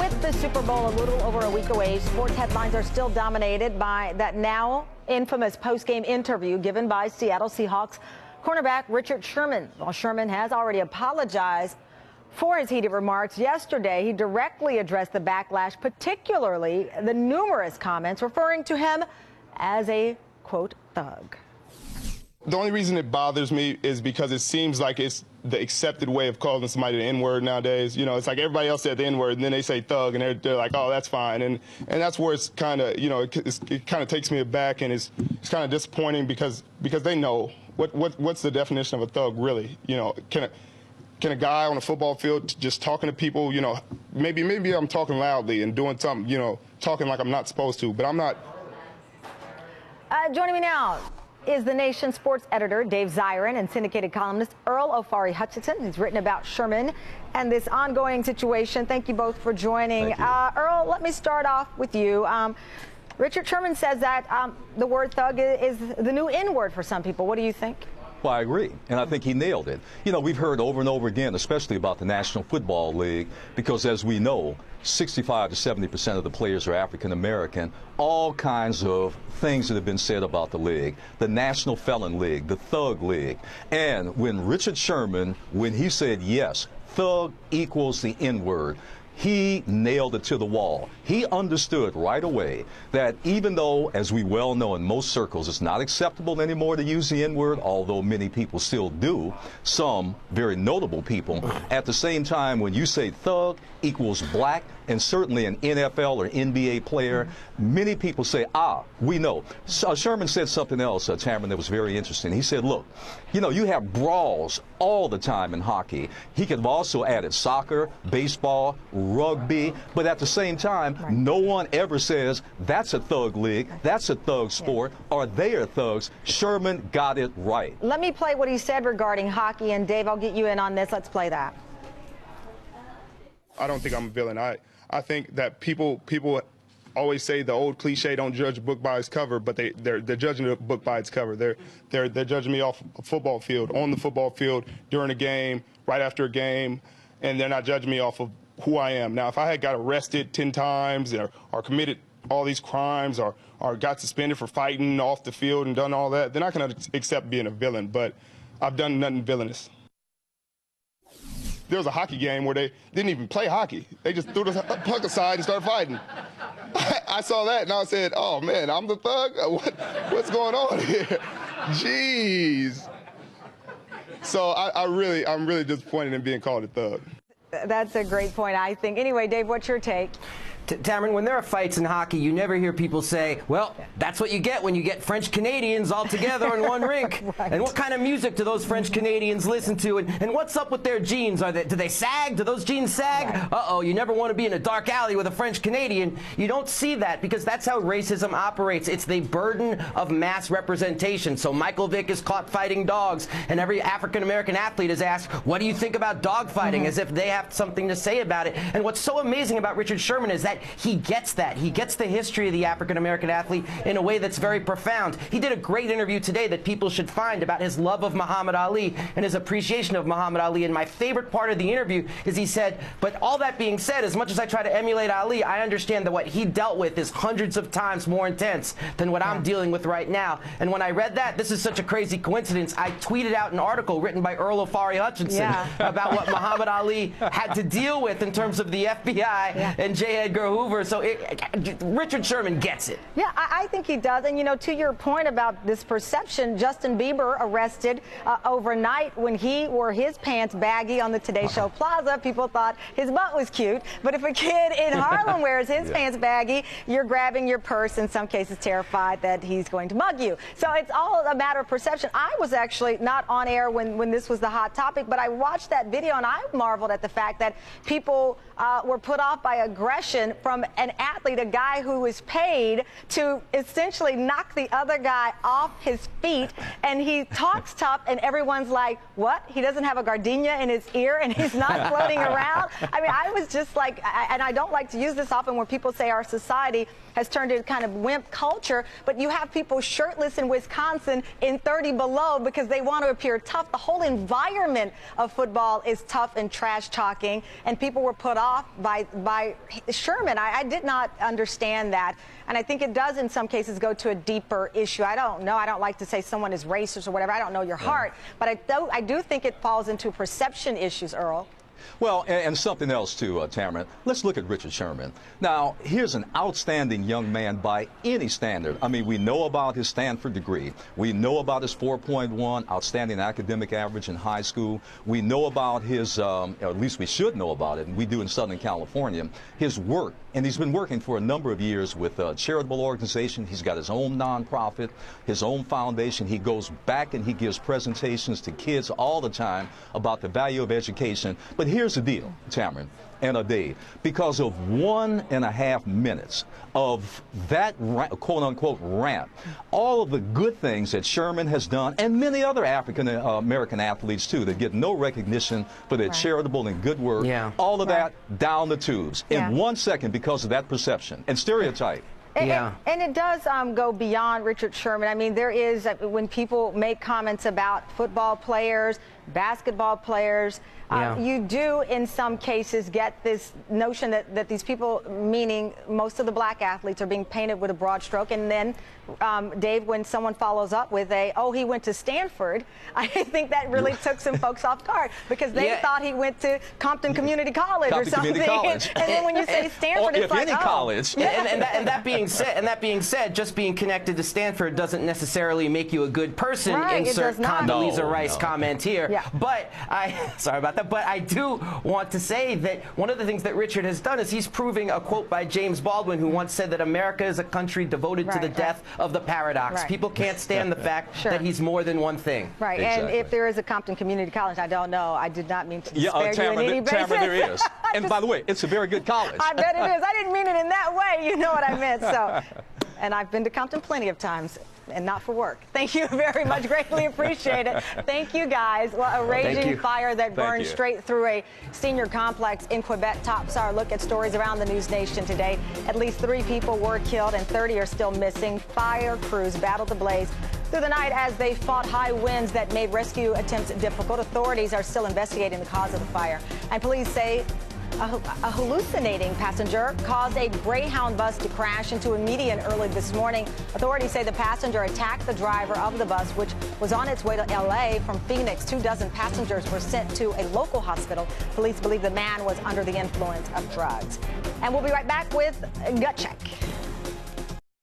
With the Super Bowl a little over a week away, sports headlines are still dominated by that now infamous post-game interview given by Seattle Seahawks cornerback Richard Sherman. While Sherman has already apologized for his heated remarks yesterday, he directly addressed the backlash, particularly the numerous comments referring to him as a, quote, thug. The only reason it bothers me is because it seems like it's the accepted way of calling somebody the N-word nowadays. You know, it's like everybody else said the N-word, and then they say thug, and they're like, oh, that's fine. And that's where it's kind of, you know, it kind of takes me aback, and it's kind of disappointing because they know what's the definition of a thug really. You know, can a guy on a football field just talking to people, you know, maybe I'm talking loudly and doing something, you know, talking like I'm not supposed to, but I'm not. Joining me now is the Nation's sports editor, Dave Zirin, and syndicated columnist Earl Ofari Hutchinson, who's written about Sherman and this ongoing situation. Thank you both for joining. Earl, let me start off with you. Richard Sherman says that the word thug is the new N-word for some people. What do you think? Well, I agree, and I think he nailed it. You know, we've heard over and over again, especially about the National Football League, because as we know, 65 to 70% of the players are African American. All kinds of things that have been said about the league, the National Felon League, the Thug League. And when Richard Sherman, when he said, yes, thug equals the N-word, he nailed it to the wall. He understood right away that even though, as we well know in most circles, it's not acceptable anymore to use the N-word, although many people still do, some very notable people, at the same time, when you say thug equals black, and certainly an NFL or NBA player, many people say, we know. Sherman said something else, Tamron, that was very interesting. He said, look, you know, you have brawls all the time in hockey. He could have also added soccer, baseball, rugby, but at the same time, no one ever says that's a thug league, that's a thug sport, or they are thugs. Sherman got it right. Let me play what he said regarding hockey, and Dave, I'll get you in on this. Let's play that. I don't think I'm a villain. I think that people always say the old cliche, don't judge a book by its cover, but they're judging the book by its cover. They're judging me off a football field, on the football field, during a game, right after a game, and they're not judging me off of who I am. Now, if I had got arrested 10 times or committed all these crimes or got suspended for fighting off the field and done all that, then I can accept being a villain, but I've done nothing villainous. There was a hockey game where they didn't even play hockey. They just threw the puck aside and started fighting. I saw that and I said, oh man, I'm the thug? What's going on here? Jeez. So I'm really disappointed in being called a thug. That's a great point, I think. Anyway, Dave, what's your take? Tamron, when there are fights in hockey, you never hear people say, well, that's what you get when you get French Canadians all together in one rink. Right. And what kind of music do those French Canadians listen to? And what's up with their jeans? Do they sag? Do those jeans sag? Right. Uh-oh, you never want to be in a dark alley with a French Canadian. You don't see that because that's how racism operates. It's the burden of mass representation. So Michael Vick is caught fighting dogs, and every African-American athlete is asked, what do you think about dog fighting? As if they have something to say about it. And what's so amazing about Richard Sherman is that he gets that. He gets the history of the African-American athlete in a way that's very profound. He did a great interview today that people should find about his love of Muhammad Ali and his appreciation of Muhammad Ali. And my favorite part of the interview is he said, but all that being said, as much as I try to emulate Ali, I understand that what he dealt with is hundreds of times more intense than what I'm dealing with right now. And when I read that, this is such a crazy coincidence, I tweeted out an article written by Earl Ofari Hutchinson about what Muhammad Ali had to deal with in terms of the FBI and J. Edgar Hoover. So Richard Sherman gets it. Yeah, I think he does. And, you know, to your point about this perception, Justin Bieber arrested overnight when he wore his pants baggy on the Today Show Plaza. People thought his butt was cute. But if a kid in Harlem wears his pants baggy, you're grabbing your purse, in some cases terrified that he's going to mug you. So it's all a matter of perception. I was actually not on air when this was the hot topic, but I watched that video and I marveled at the fact that people were put off by aggression from an athlete, a guy who was paid to essentially knock the other guy off his feet, and he talks tough, and everyone's like, what? He doesn't have a gardenia in his ear, and he's not floating around? I mean, I was just like, and I don't like to use this often where people say our society has turned into kind of wimp culture, but you have people shirtless in Wisconsin in 30 below because they want to appear tough. The whole environment of football is tough and trash talking, and people were put off by Sherman. I did not understand that, and I think it does in some cases go to a deeper issue. I don't know. I don't like to say someone is racist or whatever. I don't know your heart, but I do think it falls into perception issues, Earl. Well, and something else too, Tamara. Let's look at Richard Sherman. Now, here's an outstanding young man by any standard. I mean, we know about his Stanford degree. We know about his 4.1 outstanding academic average in high school. We know about his, or at least we should know about it, and we do in Southern California, his work. And he's been working for a number of years with a charitable organization. He's got his own nonprofit, his own foundation. He goes back and he gives presentations to kids all the time about the value of education. But here's the deal, Tamron and Dave, because of 1.5 minutes of that quote-unquote rant, all of the good things that Sherman has done, and many other African-American athletes too, that get no recognition for their charitable and good work, all of that down the tubes in 1 second because of that perception and stereotype. And it does go beyond Richard Sherman. I mean, there is, when people make comments about football players, basketball players, you do in some cases get this notion that these people, meaning most of the black athletes, are being painted with a broad stroke. And then, Dave, when someone follows up with oh, he went to Stanford, I think that really took some folks off guard because they thought he went to Compton Community College or something. And then when you say Stanford, it's like, college. And that being said, just being connected to Stanford doesn't necessarily make you a good person. Insert Condoleezza Rice comment here. But sorry about that. But I do want to say that one of the things that Richard has done is he's proving a quote by James Baldwin, who once said that America is a country devoted to the death of the paradox. People can't stand the fact that he's more than one thing. And if there is a Compton Community College, I don't know. I did not mean to disparage you in any basis. There is. And by the way, it's a very good college. I bet it is. I didn't mean it in that way. You know what I meant. So, and I've been to Compton plenty of times. And not for work. Thank you very much. Greatly appreciate it. Thank you, guys. Well, a raging fire that burned straight through a senior complex in Quebec tops our look at stories around the news nation today. At least 3 people were killed and 30 are still missing. Fire crews battled the blaze through the night as they fought high winds that made rescue attempts difficult. Authorities are still investigating the cause of the fire. And police say a hallucinating passenger caused a Greyhound bus to crash into a median early this morning. Authorities say the passenger attacked the driver of the bus, which was on its way to L.A. from Phoenix. 24 passengers were sent to a local hospital. Police believe the man was under the influence of drugs. And we'll be right back with Gut Check.